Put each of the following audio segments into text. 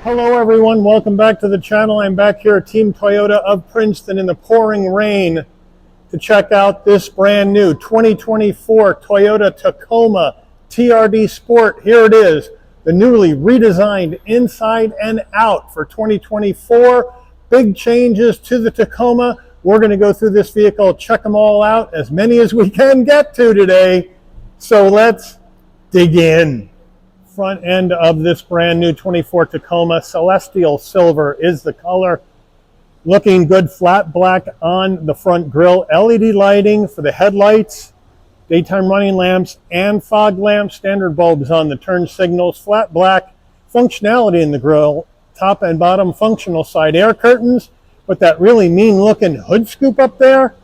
Hello everyone, welcome back to the channel. I'm back here at Team Toyota of Princeton in the pouring rain to check out this brand new 2024 Toyota Tacoma TRD Sport. Here it is, the newly redesigned inside and out for 2024. Big changes to the Tacoma. We're going to go through this vehicle, check them all out, as many as we can get to today. So let's dig in. Front end of this brand new 24 Tacoma, celestial silver is the color. Looking good, flat black on the front grille, LED lighting for the headlights, daytime running lamps and fog lamps, standard bulbs on the turn signals, flat black functionality in the grille, top and bottom functional side air curtains, but that really mean looking hood scoop up there,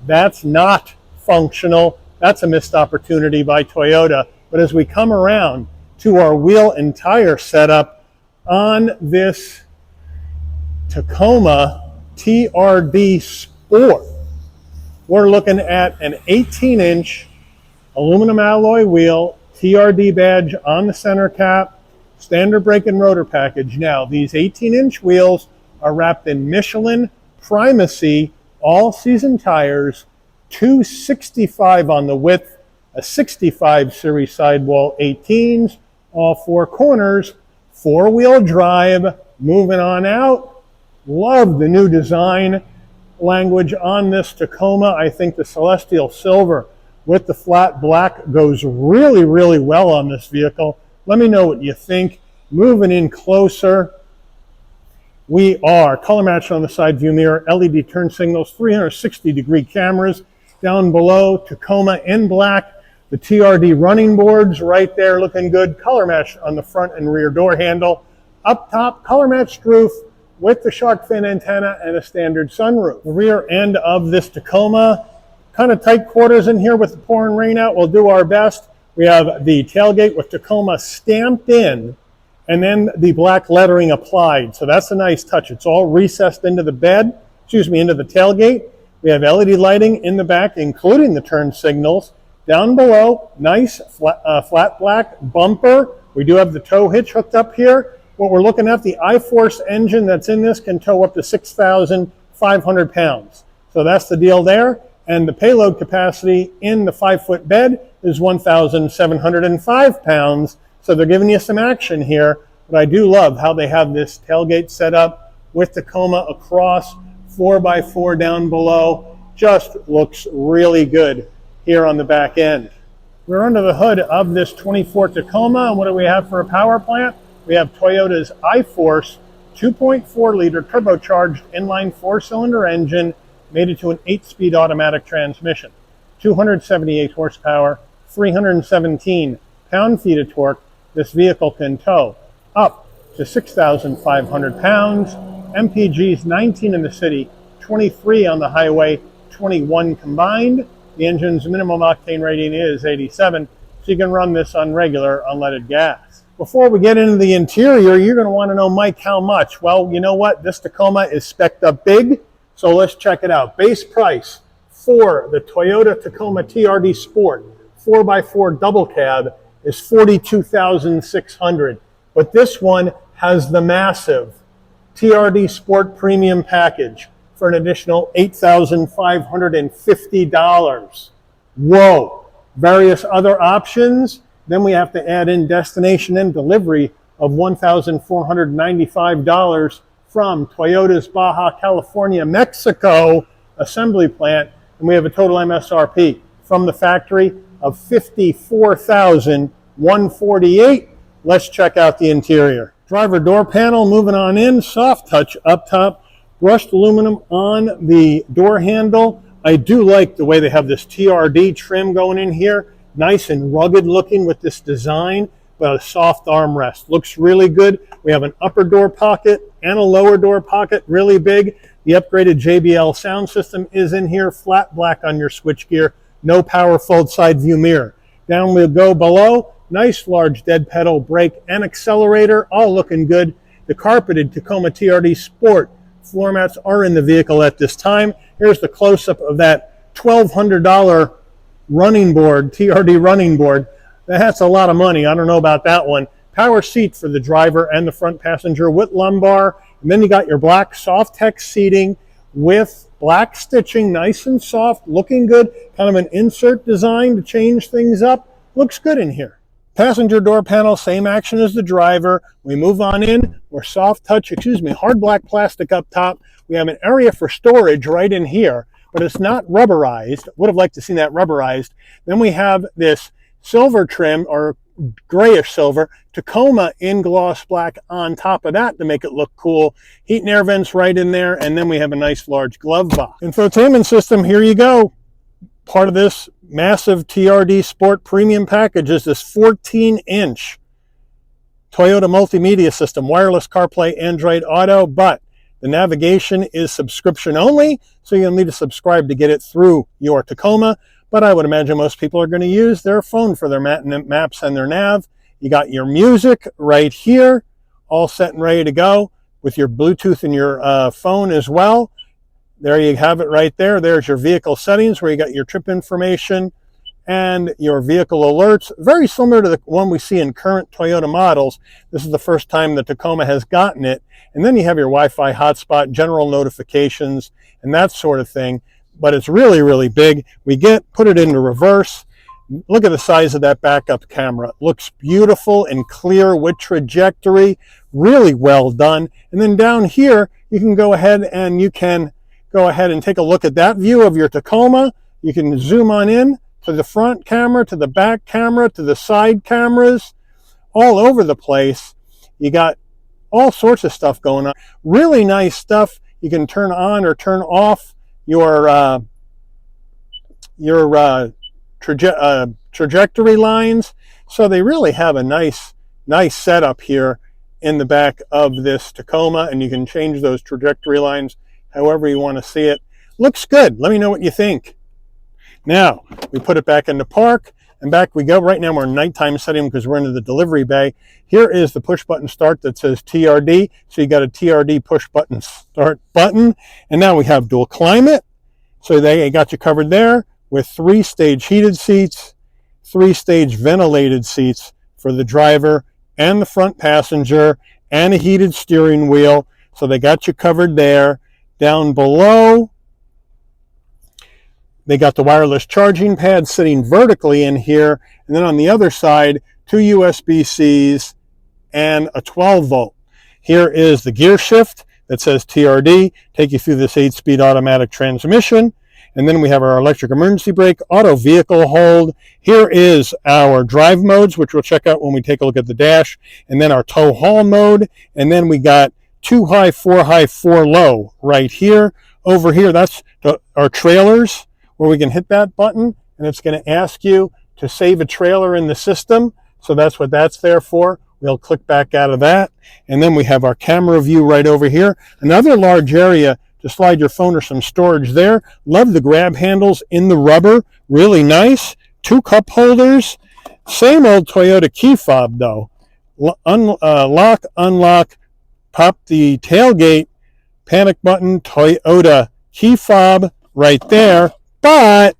that's not functional. That's a missed opportunity by Toyota. But as we come around to our wheel and tire setup on this Tacoma TRD Sport, we're looking at an 18-inch aluminum alloy wheel, TRD badge on the center cap, standard brake and rotor package. Now, these 18-inch wheels are wrapped in Michelin Primacy all-season tires, 265 on the width, a 65 series sidewall 18s, all four corners, four-wheel drive. Moving on out, love the new design language on this Tacoma. I think the celestial silver with the flat black goes really, really well on this vehicle. Let me know what you think. Moving in closer, we are color matched on the side view mirror, LED turn signals, 360-degree cameras. Down below, Tacoma in black. The TRD running boards right there looking good. Color matched on the front and rear door handle. Up top, color matched roof with the shark fin antenna and a standard sunroof. The rear end of this Tacoma, kind of tight quarters in here with the pouring rain out. We'll do our best. We have the tailgate with Tacoma stamped in and then the black lettering applied. So that's a nice touch. It's all recessed into the bed, into the tailgate. We have LED lighting in the back, including the turn signals. Down below, nice flat black bumper. We do have the tow hitch hooked up here. What we're looking at, the iForce engine that's in this can tow up to 6,500 pounds. So that's the deal there. And the payload capacity in the 5-foot bed is 1,705 pounds. So they're giving you some action here. But I do love how they have this tailgate set up with Tacoma across, 4x4 down below. Just looks really good here on the back end. We're under the hood of this 24 Tacoma, and what do we have for a power plant? We have Toyota's iForce 2.4-liter turbocharged inline 4-cylinder engine, mated to an 8-speed automatic transmission. 278 horsepower, 317 pound-feet of torque. This vehicle can tow up to 6,500 pounds. MPG's 19 in the city, 23 on the highway, 21 combined. The engine's minimum octane rating is 87, so you can run this on regular unleaded gas. Before we get into the interior, you're going to want to know, Mike, how much? Well, you know what? This Tacoma is spec'd up big, so let's check it out. Base price for the Toyota Tacoma TRD Sport 4x4 double cab is $42,600, but this one has the massive TRD Sport Premium Package for an additional $8,550. Whoa! Various other options. Then we have to add in destination and delivery of $1,495 from Toyota's Baja California, Mexico assembly plant. And we have a total MSRP from the factory of $54,148. Let's check out the interior. Driver door panel, moving on in, soft touch up top. Brushed aluminum on the door handle. I do like the way they have this TRD trim going in here. Nice and rugged looking with this design, but a soft armrest. Looks really good. We have an upper door pocket and a lower door pocket, really big. The upgraded JBL sound system is in here, flat black on your switchgear. No power fold side view mirror. Down we'll go below. Nice large dead pedal brake and accelerator, all looking good. The carpeted Tacoma TRD Sport floor mats are in the vehicle at this time. Here's the close-up of that $1,200 running board, TRD running board. That's a lot of money. I don't know about that one. power seat for the driver and the front passenger with lumbar. And then you got your black soft text seating with black stitching, nice and soft, looking good. Kind of an insert design to change things up. Looks good in here. Passenger door panel, same action as the driver. We move on in. We're soft touch, hard black plastic up top. We have an area for storage right in here, but it's not rubberized. Would have liked to see that rubberized. Then we have this silver trim, or grayish silver, Tacoma in gloss black on top of that to make it look cool. Heat and air vents right in there, and then we have a nice large glove box. Infotainment system, here you go. Part of this massive TRD Sport Premium package is this 14-inch Toyota multimedia system, wireless CarPlay, Android Auto, but the navigation is subscription only, so you'll need to subscribe to get it through your Tacoma. But I would imagine most people are going to use their phone for their maps and their nav. You got your music right here, all set and ready to go with your Bluetooth in your phone as well. There you have it right there. There's your vehicle settings where you got your trip information and your vehicle alerts. Very similar to the one we see in current Toyota models. This is the first time the Tacoma has gotten it. And then you have your Wi-Fi hotspot, general notifications, and that sort of thing. But it's really, really big. Put it into reverse. Look at the size of that backup camera. It looks beautiful and clear with trajectory. Really well done. And then down here, you can go ahead and take a look at that view of your Tacoma. You can zoom on in to the front camera, to the back camera, to the side cameras, all over the place. You got all sorts of stuff going on. Really nice stuff. You can turn on or turn off your trajectory lines. So they really have a nice setup here in the back of this Tacoma, and you can change those trajectory lines however you want to see it. Looks good. Let me know what you think. Now, we put it back into park, and back we go. Right now we're in nighttime setting because we're into the delivery bay. Here is the push button start that says TRD. So you got a TRD push button start button. And now we have dual climate. So they got you covered there with 3-stage heated seats, 3-stage ventilated seats for the driver and the front passenger, and a heated steering wheel. So they got you covered there. Down below, they got the wireless charging pad sitting vertically in here. And then on the other side, 2 USB-Cs and a 12-volt. Here is the gear shift that says TRD, take you through this 8-speed automatic transmission. And then we have our electric emergency brake, auto vehicle hold. Here is our drive modes, which we'll check out when we take a look at the dash. And then our tow haul mode. And then we got 2 high, 4 high, 4 low right here. Over here, that's our trailers, where we can hit that button, and it's going to ask you to save a trailer in the system. So that's what that's there for. We'll click back out of that. And then we have our camera view right over here. Another large area to slide your phone or some storage there. Love the grab handles in the rubber. Really nice. 2 cup holders. Same old Toyota key fob, though. Lock, unlock, pop the tailgate, panic button, Toyota key fob right there. But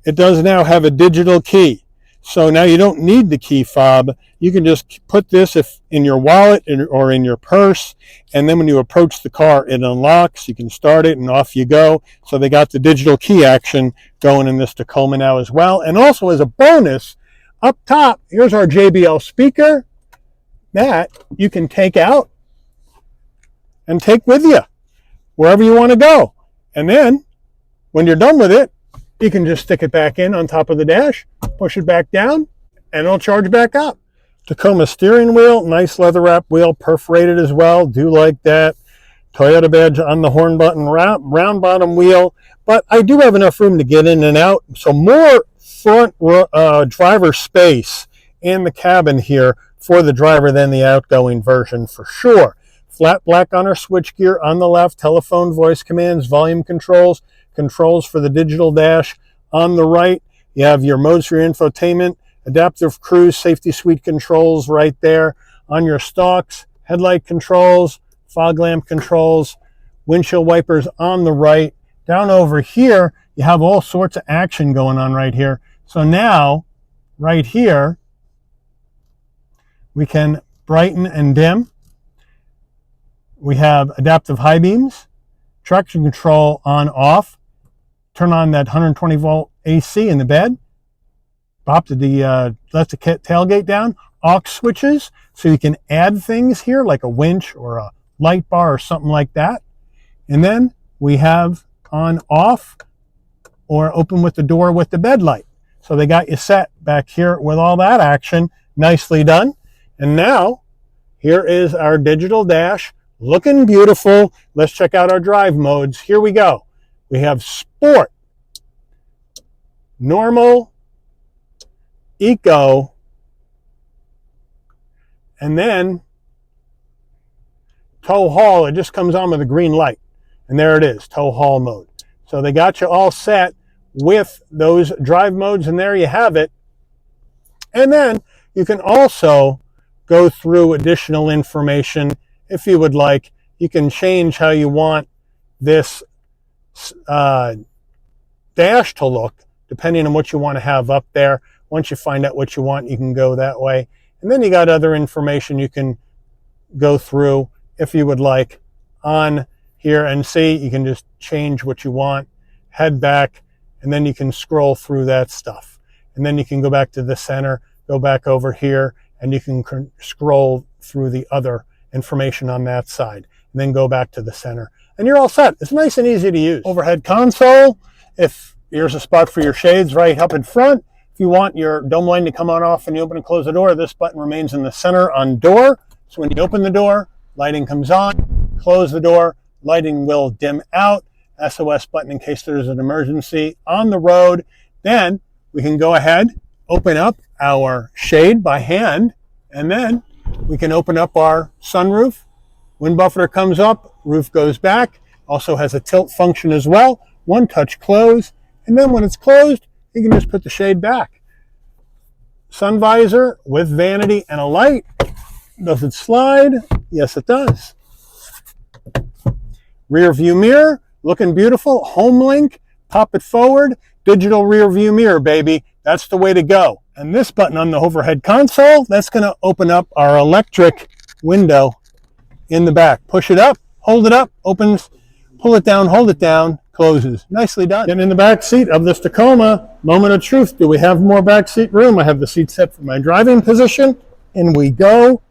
it does now have a digital key. So now you don't need the key fob. You can just put this in your wallet or in your purse, and then when you approach the car, it unlocks. You can start it, and off you go. So they got the digital key action going in this Tacoma now as well. And also as a bonus, up top, here's our JBL speaker that you can take out and take with you wherever you want to go. And then when you're done with it, you can just stick it back in on top of the dash, push it back down, and it'll charge back up. Tacoma steering wheel, nice leather wrap wheel, perforated as well. Do like that. Toyota badge on the horn button, round bottom wheel. But I do have enough room to get in and out. So more front driver space in the cabin here for the driver than the outgoing version for sure. Flat black on our switchgear on the left, telephone voice commands, volume controls, controls for the digital dash on the right. You have your modes for your infotainment, adaptive cruise, safety suite controls right there on your stalks, headlight controls, fog lamp controls, windshield wipers on the right. Down over here, you have all sorts of action going on right here. So now, right here, We can brighten and dim. We have adaptive high beams, traction control on off, turn on that 120 volt AC in the bed, let the tailgate down, aux switches, so you can add things here like a winch or a light bar or something like that. And then we have on off or open with the door with the bed light. So they got you set back here with all that action. Nicely done. And now here is our digital dash looking beautiful. Let's check out our drive modes. Here we go. We have sport, normal, eco, and then tow haul. It just comes on with a green light. And there it is, tow haul mode. So they got you all set with those drive modes, and there you have it. And then you can also go through additional information if you would like. You can change how you want this dash to look, depending on what you want to have up there. Once you find out what you want, you can go that way. And then you got other information you can go through if you would like on here and see. You can just change what you want, head back, and then you can scroll through that stuff. And then you can go back to the center, go back over here, and you can scroll through the other information on that side, and then go back to the center. And you're all set. It's nice and easy to use. Overhead console. Here's a spot for your shades right up in front. If you want your dome line to come on off and you open and close the door, this button remains in the center on door. So when you open the door, lighting comes on. Close the door, lighting will dim out. SOS button in case there's an emergency on the road. Then we can go ahead, open up our shade by hand, and then we can open up our sunroof. Wind buffer comes up, roof goes back. Also has a tilt function as well. One touch close, and then when it's closed, you can just put the shade back. Sun visor with vanity and a light. Does it slide? Yes, it does. Rear view mirror, looking beautiful. Home link, pop it forward. Digital rear view mirror, baby. That's the way to go. And this button on the overhead console, that's going to open up our electric window in the back. Push it up, hold it up, opens, pull it down, hold it down, closes. Nicely done. Getting in the back seat of this Tacoma, moment of truth. Do we have more back seat room? I have the seat set for my driving position. In we go.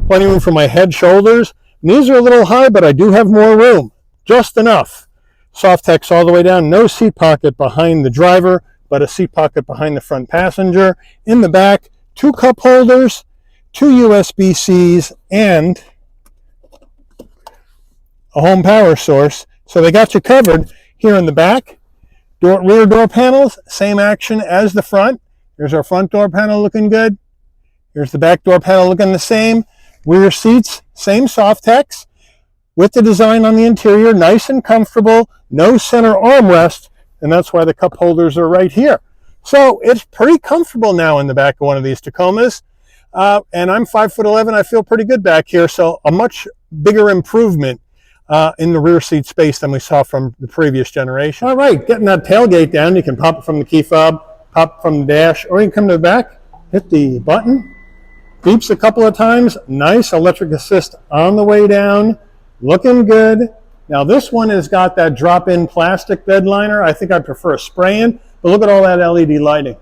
Plenty of room for my head, shoulders. Knees are a little high, but I do have more room. Just enough. Soft text all the way down. No seat pocket behind the driver, but a seat pocket behind the front passenger. In the back, 2 cup holders, 2 USB-Cs, and a home power source. So they got you covered here in the back. Rear door panels, same action as the front. Here's our front door panel looking good. Here's the back door panel looking the same. Rear seats, same soft text. With the design on the interior, nice and comfortable. No center armrest, and that's why the cup holders are right here. So it's pretty comfortable now in the back of one of these Tacomas. And I'm 5'11". I feel pretty good back here. So a much bigger improvement in the rear seat space than we saw from the previous generation. All right, getting that tailgate down, you can pop it from the key fob, pop it from the dash, or you can come to the back, hit the button, beeps a couple of times. Nice electric assist on the way down, looking good. Now this one has got that drop-in plastic bed liner. I think I'd prefer a spray-in, but look at all that LED lighting.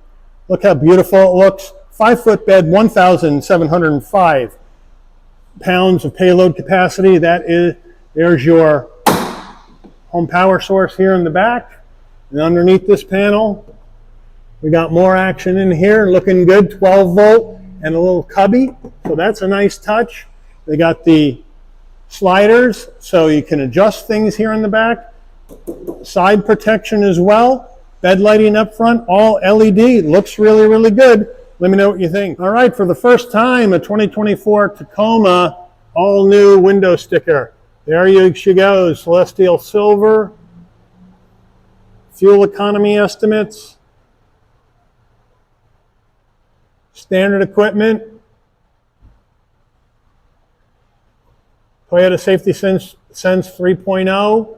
Look how beautiful it looks. 5-foot bed, 1,705 pounds of payload capacity. There's your home power source here in the back. And underneath this panel, we got more action in here, looking good, 12 volt and a little cubby. So that's a nice touch. They got the sliders, so you can adjust things here in the back. Side protection as well. Bed lighting up front, all LED. Looks really, really good. Let me know what you think. All right, for the first time, a 2024 Tacoma all new window sticker. There she goes, Celestial Silver. Fuel economy estimates. Standard equipment. Toyota Safety Sense 3.0.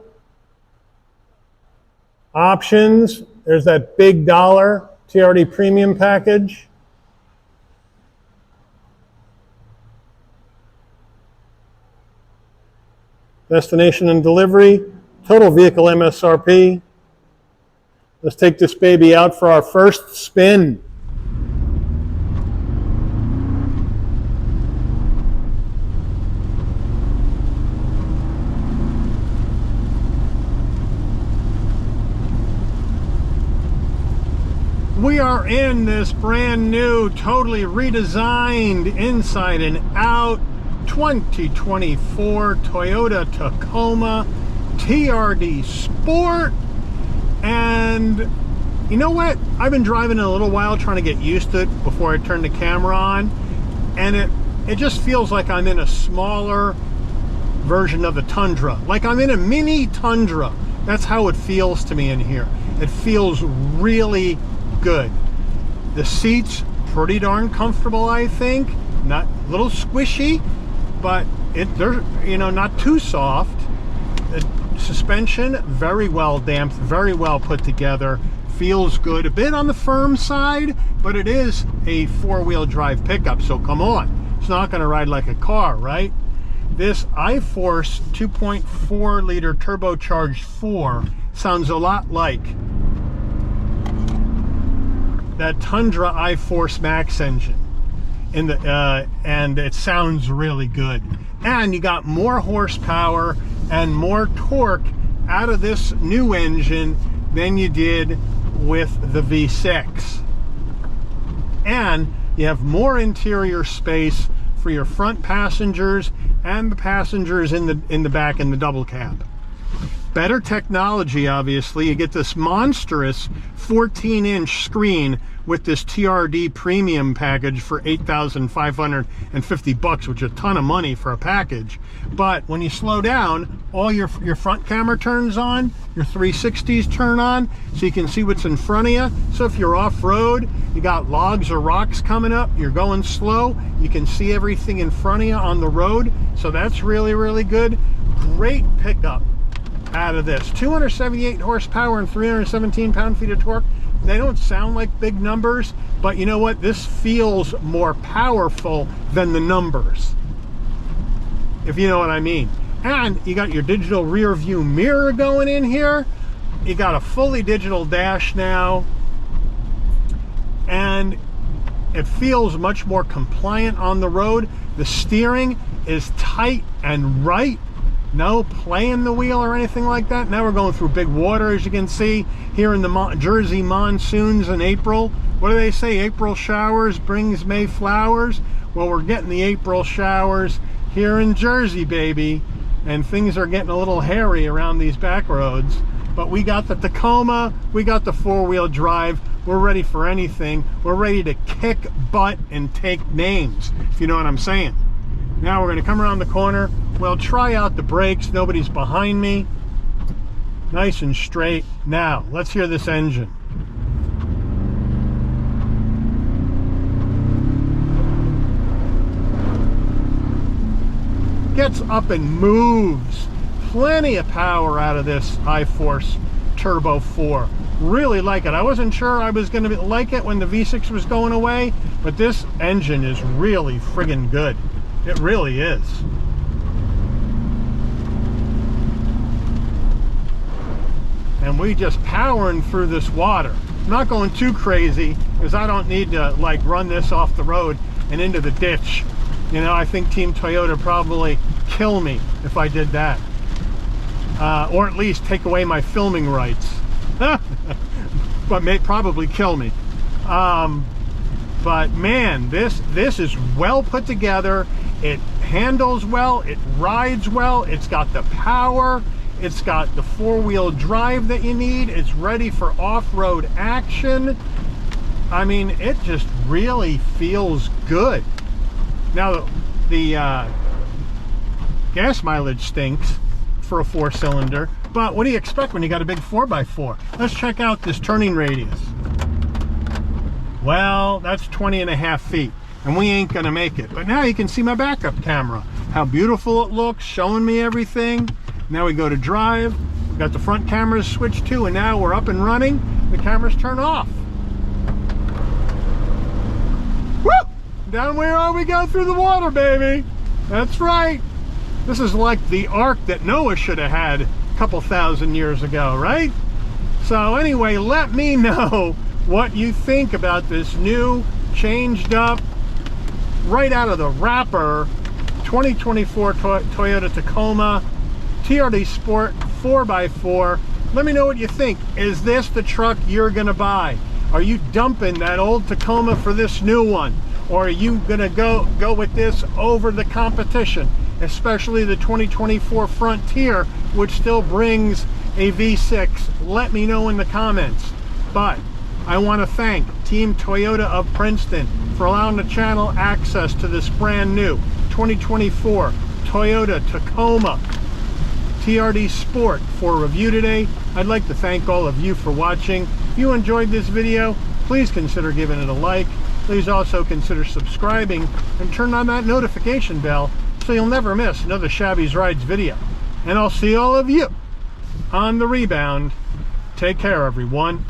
Options. There's that big dollar TRD premium package. Destination and delivery, total vehicle MSRP. Let's take this baby out for our first spin. We are in this brand new, totally redesigned inside and out 2024 Toyota Tacoma TRD Sport. And you know what? I've been driving it a little while trying to get used to it before I turn the camera on. And it just feels like I'm in a smaller version of the Tundra. Like I'm in a mini Tundra. That's how it feels to me in here. It feels really good. The seats pretty darn comfortable, I think. Not a little squishy, but they're, you know, not too soft. The suspension very well damped, very well put together, feels good. A bit on the firm side, but it is a four-wheel drive pickup, so come on, it's not going to ride like a car, right? This iForce 2.4 liter turbocharged 4 sounds a lot like that Tundra iForce Max engine in the and it sounds really good. And you got more horsepower and more torque out of this new engine than you did with the V6. And you have more interior space for your front passengers and the passengers in the back in the double cab. Better technology, obviously. You get this monstrous 14-inch screen with this TRD premium package for $8,550, which is a ton of money for a package. But when you slow down, all your front camera turns on, your 360s turn on, so you can see what's in front of you. So if you're off-road, you got logs or rocks coming up, you're going slow, you can see everything in front of you on the road. So that's really, really good. Great pickup out of this. 278 horsepower and 317 pound-feet of torque. They don't sound like big numbers, but you know what? This feels more powerful than the numbers, if you know what I mean. And you got your digital rear view mirror going in here. You got a fully digital dash now, and it feels much more compliant on the road. The steering is tight and right. No playing the wheel or anything like that. Now we're going through big water, as you can see here in the Jersey monsoons in April. What do they say? April showers brings May flowers. Well, we're getting the April showers here in Jersey, baby, and things are getting a little hairy around these back roads. But we got the Tacoma, we got the four-wheel drive. We're ready for anything. We're ready to kick butt and take names, if you know what I'm saying. Now we're going to come around the corner. We'll try out the brakes. Nobody's behind me. Nice and straight. Now, let's hear this engine. Gets up and moves. Plenty of power out of this iForce Turbo 4. Really like it. I wasn't sure I was going to like it when the V6 was going away, but this engine is really friggin' good. It really is. And we just powering through this water. I'm not going too crazy because I don't need to like run this off the road and into the ditch. You know, I think Team Toyota probably kill me if I did that. Or at least take away my filming rights. But may probably kill me. But man, this is well put together. It handles well, it rides well, it's got the power, it's got the four-wheel drive that you need, it's ready for off-road action. I mean, it just really feels good. Now, the gas mileage stinks for a four-cylinder, but what do you expect when you got a big 4x4? Let's check out this turning radius. Well, that's 20.5 feet. And we ain't gonna make it. But now you can see my backup camera. How beautiful it looks, showing me everything. Now we go to drive. We've got the front cameras switched to, and now we're up and running. The cameras turn off. Woo! Down we go through the water, baby. That's right. This is like the ark that Noah should have had a couple thousand years ago, right? So anyway, let me know what you think about this new, changed up, right out of the wrapper 2024 Toyota Tacoma TRD Sport 4x4. Let me know what you think. Is this the truck you're gonna buy? Are you dumping that old Tacoma for this new one? Or are you gonna go with this over the competition, especially the 2024 Frontier, which still brings a V6? Let me know in the comments. But I want to thank Team Toyota of Princeton for allowing the channel access to this brand new 2024 Toyota Tacoma TRD Sport for review today. I'd like to thank all of you for watching. If you enjoyed this video, please consider giving it a like. Please also consider subscribing and turn on that notification bell so you'll never miss another Shabby's Rides video. And I'll see all of you on the rebound. Take care, everyone.